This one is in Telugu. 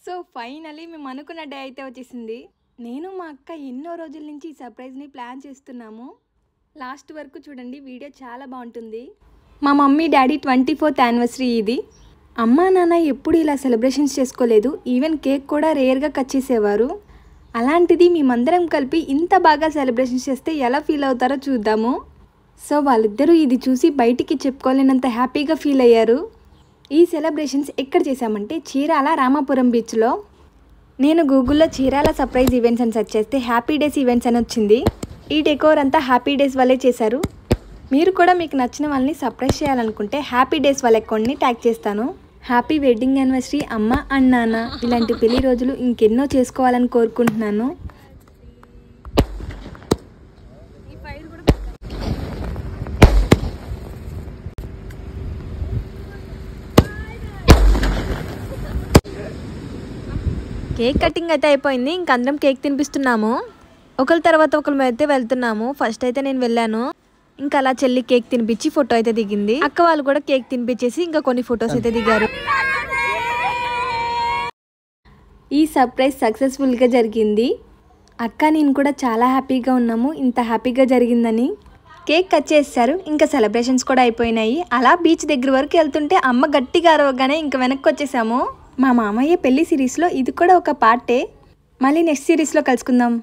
సో ఫైనలీ మేము అనుకున్న డే అయితే వచ్చేసింది. నేను మా అక్క ఎన్నో రోజుల నుంచి ఈ సర్ప్రైజ్ని ప్లాన్ చేస్తున్నాము. లాస్ట్ వరకు చూడండి, వీడియో చాలా బాగుంటుంది. మా మమ్మీ డాడీ 24th యానివర్సరీ ఇది. అమ్మా నాన్న ఎప్పుడు ఇలా సెలబ్రేషన్స్ చేసుకోలేదు. ఈవెన్ కేక్ కూడా రేర్గా కట్ చేసేవారు. అలాంటిది మేమందరం కలిపి ఇంత బాగా సెలబ్రేషన్స్ చేస్తే ఎలా ఫీల్ అవుతారో చూద్దాము. సో వాళ్ళిద్దరూ ఇది చూసి బయటికి చెప్పుకోలేనంత హ్యాపీగా ఫీల్ అయ్యారు. ఈ సెలబ్రేషన్స్ ఎక్కడ చేశామంటే చీరాల రామాపురం బీచ్లో. నేను గూగుల్లో చీరాల సర్ప్రైజ్ ఈవెంట్స్ అని సెర్చ్ చేస్తే హ్యాపీ డేస్ ఈవెంట్స్ అని వచ్చింది. ఈ డెకోర్ అంతా హ్యాపీ డేస్ వాళ్ళే చేశారు. మీరు కూడా మీకు నచ్చిన వాళ్ళని సర్ప్రైజ్ చేయాలనుకుంటే హ్యాపీ డేస్ వాళ్ళ అకౌంట్ని ట్యాగ్ చేస్తాను. హ్యాపీ వెడ్డింగ్ యానివర్సరీ అమ్మ అండ్ నాన్న. ఇలాంటి పెళ్లి రోజులు ఇంకెన్నో చేసుకోవాలని కోరుకుంటున్నాను. కేక్ కటింగ్ అయితే అయిపోయింది. ఇంక అందరం కేక్ తినిపిస్తున్నాము. ఒకరి తర్వాత ఒకరు అయితే వెళ్తున్నాము. ఫస్ట్ అయితే నేను వెళ్ళాను. ఇంకా అలా చెల్లి కేక్ తినిపించి ఫోటో అయితే దిగింది. అక్క వాళ్ళు కూడా కేక్ తినిపించేసి ఇంకా కొన్ని ఫొటోస్ అయితే దిగారు. ఈ సర్ప్రైజ్ సక్సెస్ఫుల్గా జరిగింది. అక్క నేను కూడా చాలా హ్యాపీగా ఉన్నాము ఇంత హ్యాపీగా జరిగిందని. కేక్ కట్ చేశారు. ఇంకా సెలబ్రేషన్స్ కూడా అయిపోయినాయి. అలా బీచ్ దగ్గర వరకు వెళ్తుంటే అమ్మ గట్టిగా అరవగానే ఇంకా వెనక్కి వచ్చేసాము. మా మామయ్య పెళ్లి సిరీస్లో ఇది కూడా ఒక పార్టే. మళ్ళీ నెక్స్ట్ సిరీస్లో కలుసుకుందాం.